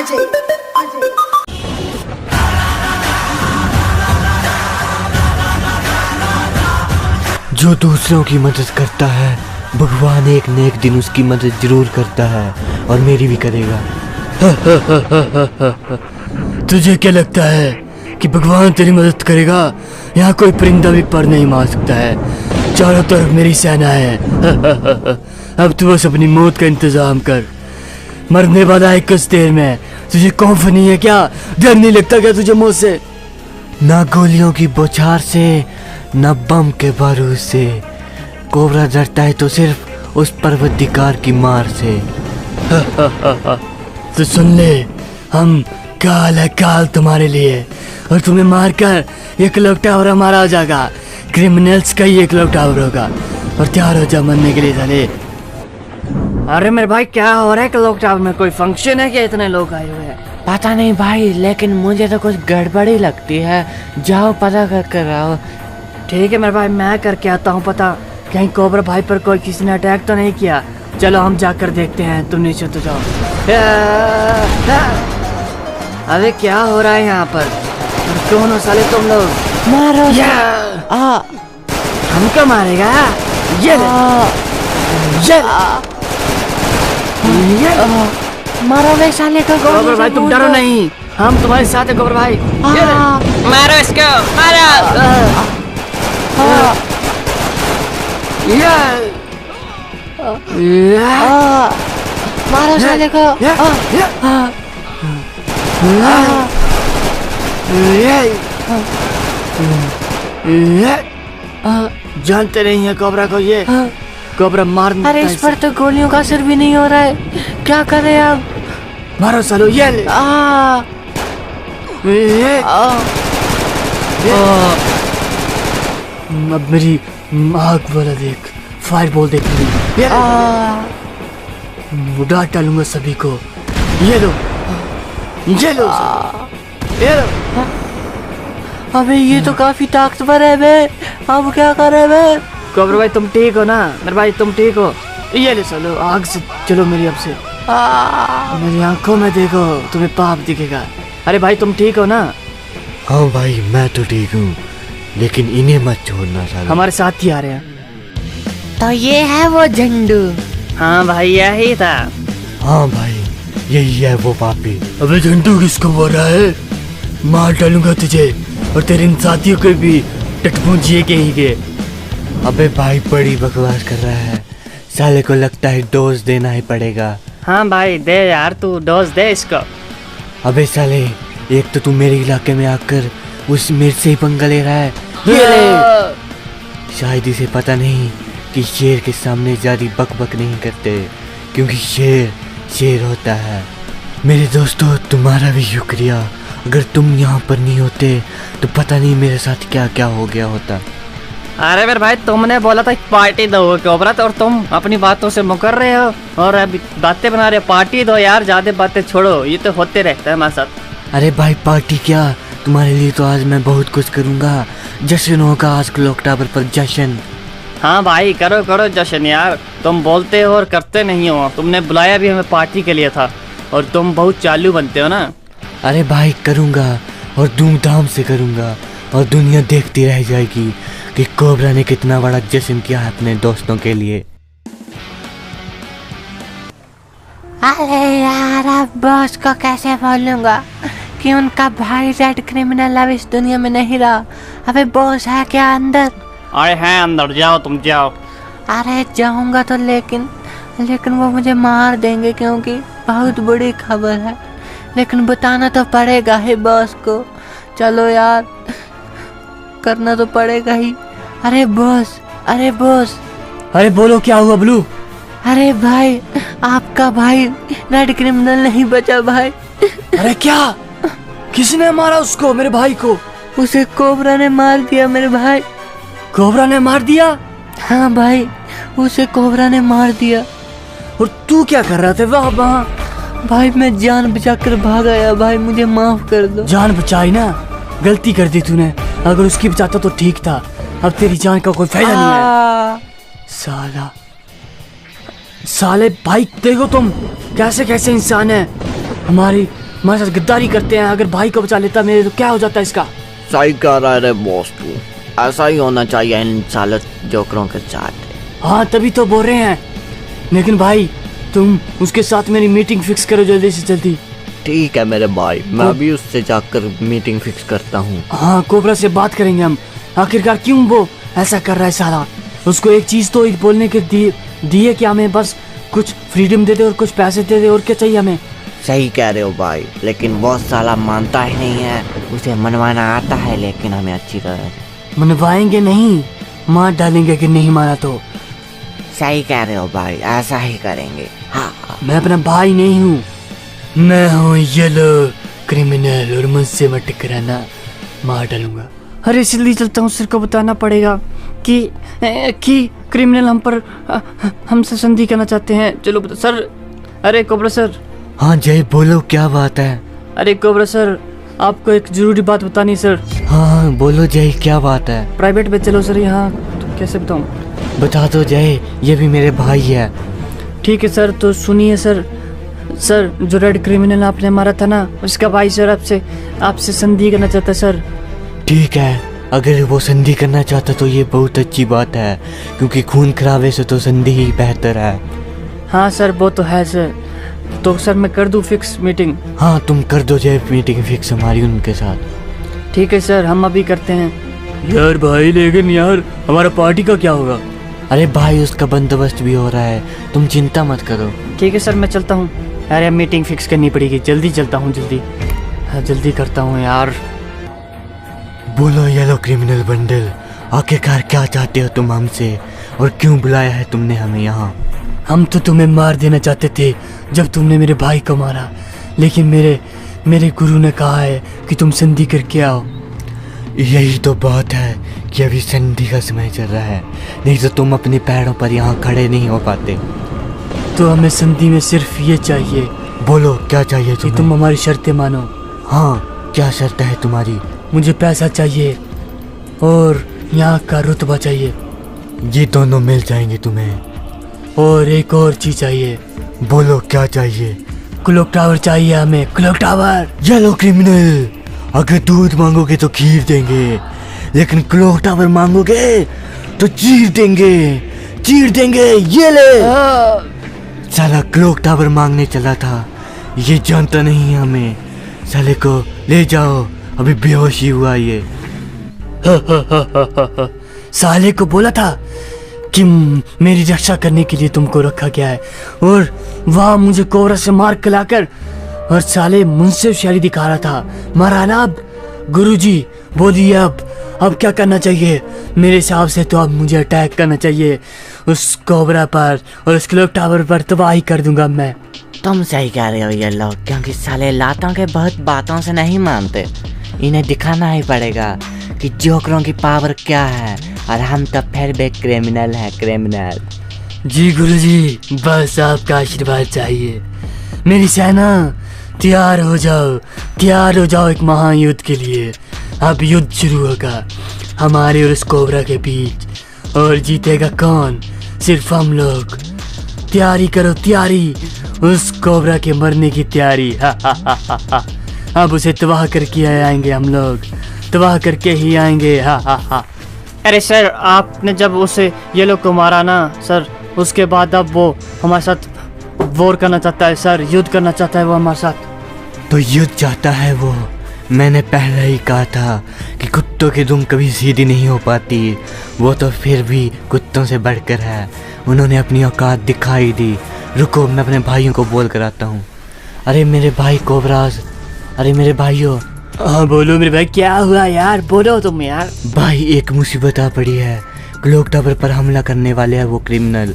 अजय अजय। जो दूसरों की मदद करता है भगवान एक न एक दिन उसकी मदद जरूर करता है और मेरी भी करेगा। तुझे क्या लगता है कि भगवान तेरी मदद करेगा? यहाँ कोई परिंदा भी पर नहीं मार सकता है, चारों तरफ मेरी सेना है। अब तू बस अपनी मौत का इंतजाम कर, मरने वाला है कुछ देर में। तुझे खौफ नहीं है क्या? डर नहीं लगता क्या तुझे मौत से? ना गोलियों की बौछार से, न बम के बारूद से। कोबरा डरता है तो सिर्फ उस परवरदिगार की मार से। तो सुन ले, हम काल है काल तुम्हारे लिए, और तुम्हें मारकर एक क्लॉक टावर हमारा हो जाएगा। क्रिमिनल्स का ही एक क्लॉक टावर होगा, और तैयार हो जा मरने के लिए साले। अरे मेरे भाई क्या हो रहा है क्लॉक टावर में? कोई फंक्शन है क्या? इतने लोग आए हुए हैं। पता नहीं भाई, लेकिन मुझे तो कुछ गड़बड़ी लगती है। जाओ पता कर आओ। ठीक है मेरे भाई, मैं करके आता हूँ पता। कहीं कोबरा भाई पर कोई किसी ने अटैक तो नहीं किया? चलो हम जाकर देखते हैं, तुम नीचे तो जाओ। अरे क्या हो रहा है यहाँ पर? कौन हो साले तुम लोग? मारो हमको मारेगा? ये मारो वे साले को। कोबरा भाई तुम डरो नहीं, हम तुम्हारे साथ है कोबरा भाई। मारो इसको, मारो। मारो साले को। जानते नहीं है कोबरा को? ये कोबरा मार। अरे इस पर तो गोलियों का असर भी नहीं हो रहा है, क्या करें अब? मारो सालो। ये ले। अब मेरी आग वाला देख, फायर बॉल देख ली। उड़ा डालूंगा सभी को। ये लो, ये लो, ये लो। अबे ये तो काफी ताकतवर है बे, अब क्या करे बे? कोबरा भाई तुम ठीक हो ना? मेरे भाई तुम ठीक हो? ये ले चलो, आग से चलो मेरी। अब से मेरी आंखों में देखो, तुम्हें पाप दिखेगा। अरे भाई तुम ठीक हो ना? हाँ भाई मैं तो ठीक हूँ, लेकिन इन्हें मत छोड़ना साले। हमारे साथ ही आ रहे हैं। तो ये है वो झंडू? हाँ भाई यही था। हाँ भाई यही है वो पापी। अबे झंडू किसको बोल रहा है? मार डालूंगा तुझे और तेरे इन साथियों को भी टटपूंजिए के ही के। अबे भाई बड़ी बकवास कर रहा है, साले को लगता है डोज देना ही पड़ेगा। हाँ भाई दे यार, तू डोज दे इसको। अबे साले, एक तो तू मेरे इलाके में आकर उस मेरे से ही पंगा ले रहा है। ये ले। शायद इसे पता नहीं कि शेर के सामने ज्यादा बक नहीं करते, क्योंकि शेर शेर होता है। मेरे दोस्तों तुम्हारा भी शुक्रिया, अगर तुम यहाँ पर नहीं होते तो पता नहीं मेरे साथ क्या क्या हो गया होता। अरे मेरे भाई तुमने बोला था पार्टी दो कोबरा, तो और तुम अपनी बातों से मुकर रहे हो और अभी बातें बना रहे हो। पार्टी दो यार, ज्यादा बातें छोड़ो, ये तो होते रहता है हमारे साथ। अरे भाई पार्टी क्या, तुम्हारे लिए तो आज मैं बहुत कुछ करूँगा। जश्न होगा आज क्लॉक टावर पर, जश्न। हाँ भाई करो करो जश्न यार, तुम बोलते हो और करते नहीं हो। तुमने बुलाया भी हमें पार्टी के लिए था, और तुम बहुत चालू बनते हो ना। अरे भाई करूँगा, और धूमधाम से करूँगा, और दुनिया देखती रह जाएगी कि कोबरा ने कितना बड़ा जश्न किया है अपने दोस्तों के लिए। अरे यार अब बॉस को कैसे बोलूंगा कि उनका भाई रेड क्रिमिनल अब इस दुनिया में नहीं रहा। अबे बॉस है क्या अंदर? अरे हैं अंदर, जाओ तुम जाओ। अरे जाऊंगा तो लेकिन वो मुझे मार देंगे, क्योंकि बहुत बड़ी खबर है। लेकिन बताना तो पड़ेगा ही बॉस को। चलो यार, करना तो पड़ेगा ही। अरे बॉस, अरे बॉस। अरे बोलो क्या हुआ ब्लू? अरे भाई, आपका भाई रेड क्रिमिनल नहीं बचा भाई। अरे क्या? किसने मारा उसको, मेरे भाई को? उसे कोबरा ने मार दिया मेरे भाई। कोबरा ने मार दिया? हाँ भाई, उसे कोबरा ने मार दिया। और तू क्या कर रहा था वहाँ? भाई मैं जान बचाकर भाग आया भाई, मुझे माफ कर दो। जान बचाई ना, गलती कर दी तूने। अगर उसकी बचाता तो ठीक था, अब तेरी जान का कोई फायदा नहीं है। साला साले भाई देखो तुम कैसे कैसे इंसान है। हमारी हमारे साथ गद्दारी करते हैं। अगर भाई को बचा लेता मेरे तो क्या हो जाता इसका। सही कह रहा है रे बॉस तू, ऐसा ही होना चाहिए इन सालों जोकरों के साथ। हाँ तभी तो बोल रहे हैं। लेकिन भाई तुम उसके साथ मेरी मीटिंग फिक्स करो जल्दी से जल्दी। ठीक है मेरे भाई, मैं भी उससे जाकर मीटिंग फिक्स करता हूँ। हाँ कोबरा से बात करेंगे हम। आखिरकार क्यों वो ऐसा कर रहा है साला। उसको एक चीज तो बोलने के दिए कि हमें बस कुछ फ्रीडम दे दे और कुछ पैसे दे दे, और क्या चाहिए हमें। सही कह रहे हो भाई, लेकिन वो साला मानता ही नहीं है। उसे मनवाना आता है लेकिन हमें अच्छी तरह। मनवाएंगे नहीं, मार डालेंगे कि नहीं मारा तो। सही कह रहे हो भाई, ऐसा ही करेंगे। हाँ मैं अपना भाई नहीं हूँ, मैं हूँ येलो क्रिमिनल और मुझसे मत टकराना, मार डालूंगा। अरे जल्दी चलता हूँ, सर को बताना पड़ेगा कि क्रिमिनल हमसे संधि करना चाहते हैं। चलो बता सर। अरे कोबरा सर। हाँ जय बोलो, क्या बात है? अरे कोबरा सर, आपको एक जरूरी बात बतानी है सर। हाँ बोलो जय, क्या बात है? प्राइवेट में चलो सर। यहाँ तो कैसे बताऊँ? बता दो जय, ये भी मेरे भाई है। ठीक है सर, तो सुनिए सर। सर जो रेड क्रिमिनल आपने मारा था ना, उसका भाई सर आपसे संधि करना चाहता है सर। ठीक है, अगर वो संधि करना चाहता तो ये बहुत अच्छी बात है, क्योंकि खून खराबे से तो संधि ही बेहतर है। हाँ सर वो तो है सर। तो सर मैं कर दूं फिक्स मीटिंग? हाँ तुम कर दो जय मीटिंग फिक्स हमारी उनके साथ। ठीक है सर, हम अभी करते हैं। यार भाई लेकिन यार हमारा पार्टी का क्या होगा? अरे भाई उसका बंदोबस्त भी हो रहा है, तुम चिंता मत करो। ठीक है सर, मैं चलता हूँ। अरे मीटिंग फिक्स करनी पड़ेगी, जल्दी चलता हूँ, जल्दी। हाँ जल्दी करता हूँ यार। बोलो येलो क्रिमिनल बंडल, आखिरकार क्या चाहते हो तुम हमसे, और क्यों बुलाया है तुमने हमें यहाँ? हम तो तुम्हें मार देना चाहते थे जब तुमने मेरे भाई को मारा, लेकिन मेरे गुरु ने कहा है कि तुम संधि करके आओ। यही तो बात है कि अभी संधि का समय चल रहा है, नहीं तो तुम अपने पैरों पर यहाँ खड़े नहीं हो पाते। तो हमें संधि में सिर्फ ये चाहिए। बोलो क्या चाहिए कि तुम्हें? तुम हमारी शर्तें मानो। हाँ क्या शर्त है तुम्हारी? मुझे पैसा चाहिए और यहाँ का रुतबा चाहिए। ये दोनों मिल जाएंगे तुम्हें। और एक और चीज चाहिए। बोलो क्या चाहिए? क्लॉक टावर चाहिए हमें, क्लॉक टावर। येलो क्रिमिनल, अगर दूध मांगोगे तो खीर देंगे, लेकिन क्लॉक टावर मांगोगे तो चीर देंगे। ये ले। साला क्लॉक टावर मांगने चला था, ये जानता नहीं है हमें। साले को ले जाओ, अभी बेहोश ही हुआ ये। साले को बोला था कि मेरी रक्षा करने के लिए तुमको रखा गया है, और वहाँ मुझे कोबरा से मार खिलाकर और साले मुझसे होशियारी दिखा रहा था। महाराणा अब गुरुजी बोलिए अब क्या करना चाहिए? मेरे हिसाब से तो अब मुझे अटैक करना चाहिए उस कोबरा पर, और उस क्लॉक टावर पर तबाही कर दूंगा मैं। तुम सही कह रहे हो ये लोग, क्योंकि साले लातों के बहुत बातों से नहीं मानते। इन्हें दिखाना ही पड़ेगा कि जोकरों की पावर क्या है, और हम तो फिर भी क्रिमिनल है, क्रिमिनल। जी गुरुजी, बस आपका आशीर्वाद चाहिए। मेरी सेना तैयार हो जाओ एक महायुद्ध के लिए। अब युद्ध शुरू होगा हमारे और उस कोबरा के बीच, और जीतेगा कौन? सिर्फ हम लोग। तैयारी करो, तैयारी, उस कोबरा के मरने की तैयारी। अब उसे तबाह करके आएंगे हम लोग, तबाह करके ही आएंगे। अरे सर, आपने जब उसे ये लोग को मारा ना सर, उसके बाद अब वो हमारे साथ वॉर करना चाहता है सर, युद्ध करना चाहता है वो हमारे साथ। तो युद्ध चाहता है वो? मैंने पहले ही कहा था कि कुत्तों की दुम कभी सीधी नहीं हो पाती। वो तो फिर भी कुत्तों से बढ़कर है, उन्होंने अपनी औकात दिखाई दी। रुको, मैं अपने भाइयों को बोल कर आता हूँ। अरे मेरे भाई कोबराज, अरे मेरे भाइयों। हाँ बोलो मेरे भाई, क्या हुआ यार? बोलो तुम यार। भाई एक मुसीबत आ पड़ी है, क्लॉक टावर पर हमला करने वाले हैं वो क्रिमिनल।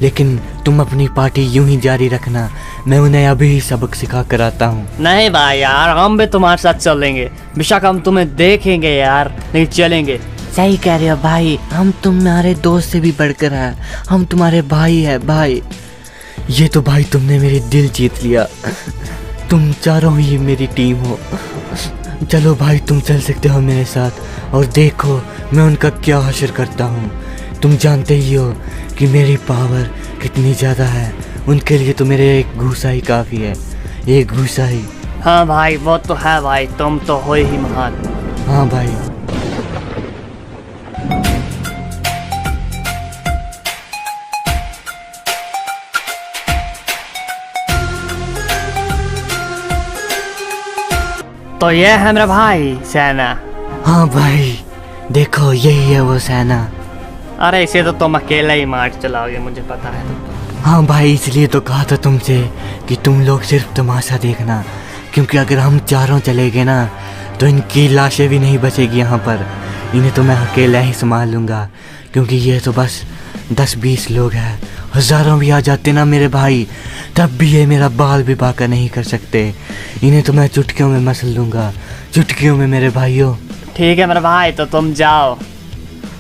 लेकिन तुम अपनी पार्टी यूं ही जारी रखना, मैं उन्हें अभी ही सबक सिखा कर आता हूँ। नहीं भाई यार, हम भी तुम्हारे साथ चलेंगे। बेशक हम तुम्हें देखेंगे यार, नहीं चलेंगे। सही कह रहे हो भाई, हम तुम्हारे दोस्त से भी बढ़कर हैं, हम तुम्हारे भाई है भाई। ये तो भाई तुमने मेरे दिल जीत लिया, तुम चारों ही मेरी टीम हो। चलो भाई तुम चल सकते हो मेरे साथ, और देखो मैं उनका क्या हश्र करता हूँ। तुम जानते ही हो कि मेरी पावर कितनी ज़्यादा है, उनके लिए तो मेरे एक घूसा ही काफ़ी है, एक घूसा ही। हाँ भाई वो तो है भाई, तुम तो हो ही महान। हाँ भाई। तो ये है मेरा भाई सेना। हाँ भाई, देखो यही है वो सेना। अरे इसे तो तुम अकेला ही मार चलाओगे, मुझे पता है। हाँ भाई, इसलिए तो कहा था तुमसे कि तुम लोग सिर्फ तमाशा देखना, क्योंकि अगर हम चारों चले गए ना तो इनकी लाशें भी नहीं बचेगी यहाँ पर। इन्हें तो मैं अकेला ही संभाल लूँगा, क्योंकि ये तो बस 10-20 लोग हैं। हज़ारों भी आ जाते ना मेरे भाई, तब भी ये मेरा बाल भी बाका नहीं कर सकते। इन्हें तो मैं चुटकियों में मसल लूँगा, चुटकियों में मेरे भाइयों। ठीक है मेरा भाई, तो तुम जाओ।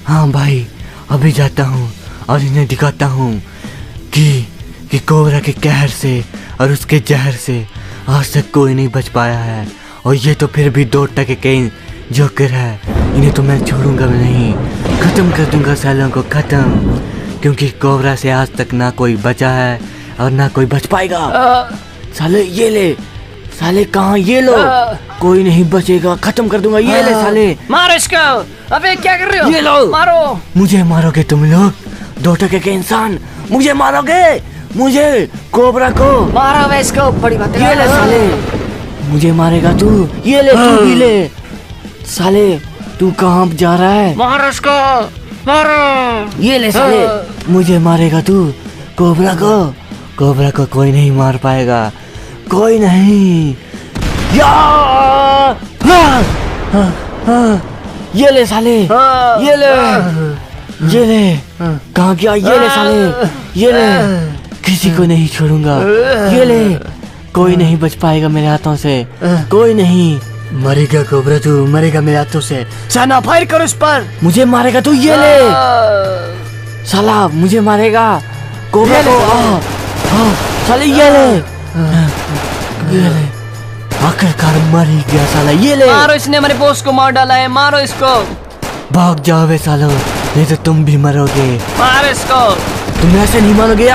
हाँ भाई, अभी जाता हूँ और इन्हें दिखाता हूँ कि कोबरा के कहर से और उसके जहर से आज तक कोई नहीं बच पाया है। और ये तो फिर भी 2% के जोकर है। इन्हें तो मैं छोड़ूंगा नहीं, ख़त्म कर दूंगा सालों को ख़त्म, क्योंकि कोबरा से आज तक ना कोई बचा है और ना कोई बच पाएगा। साले ये ले, साले कहाँ, ये लो, कोई नहीं बचेगा, खत्म कर दूंगा। ये ले साले, मारो इसको। अबे क्या कर रहे हो? ये लो, मारो। मुझे मारोगे तुम लोग 2% के इंसान, मुझे मारोगे, मुझे कोबरा को मारो वे इसको, बड़ी बात है। ये ले साले, मुझे मारेगा तू, ये ले तू भी ले। साले तू कहाँ जा रहा है? मारो इसको, मारो। ये ले साले, मुझे मारेगा तू, कोबरा को कोई नहीं मार पाएगा, कोई नहीं। या हाँ, हाँ, हाँ, ये ले साले, ये ले कहाँ गया? ये ले साले, ये ले, किसी को नहीं छोड़ूंगा। ये ले, कोई नहीं बच पाएगा मेरे हाथों से, कोई नहीं। मरेगा कोबरा तू, मरेगा मेरे हाथों से। सेना फायर करो इस पर। मुझे मारेगा तू, ये ले साला, मुझे मारेगा कोबरा को। साले ये ले, आखिरकार मर ही गया साला। ये ले, मारो, इसने हमारे बॉस को मार डाला है, मारो इसको। भाग जाओ वे सालो, नहीं तो तुम भी मरोगे। मारो इसको। तुम ऐसे नहीं मानोगे।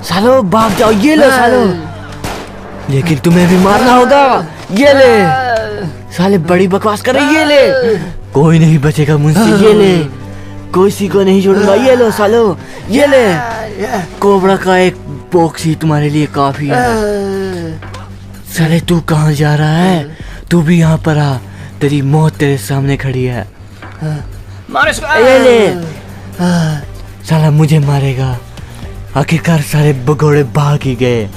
सालो भाग जाओ, ये लो सालो, लेकिन तुम्हें भी मारना होगा। ये ले साले, बड़ी बकवास कर रही। ये ले, कोई नहीं बचेगा मुझसे। ये ले, किसी को नहीं छोड़ूंगा। ये लो सालो, ये ले, कोबरा का एक बॉक्स ही तुम्हारे लिए काफी है। साले तू कहाँ जा रहा है? तू भी यहाँ पर आ, तेरी मौत तेरे सामने खड़ी है। मारो इसको। ये ले साला, मुझे मारेगा। आखिरकार सारे भगोड़े भाग ही गए।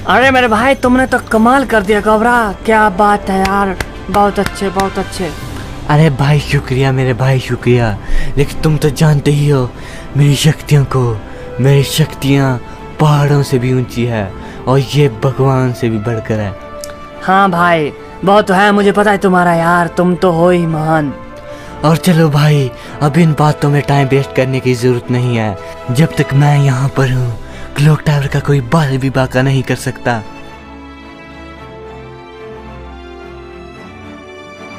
अरे मेरे भाई, तुमने तो कमाल कर दिया कोबरा, क्या बात है यार, बहुत अच्छे, बहुत अच्छे। अरे भाई शुक्रिया मेरे भाई, शुक्रिया। लेकिन तुम तो जानते ही हो मेरी शक्तियों को। मेरी शक्तियाँ पहाड़ों से भी ऊंची है और ये भगवान से भी बढ़कर है। हाँ भाई, बहुत है, मुझे पता है तुम्हारा यार, तुम तो हो ही महान। और चलो भाई, अब इन बातों में टाइम वेस्ट करने की जरूरत नहीं है। जब तक मैं यहाँ पर हूँ, क्लॉक टावर का कोई बाल भी बाका नहीं कर सकता।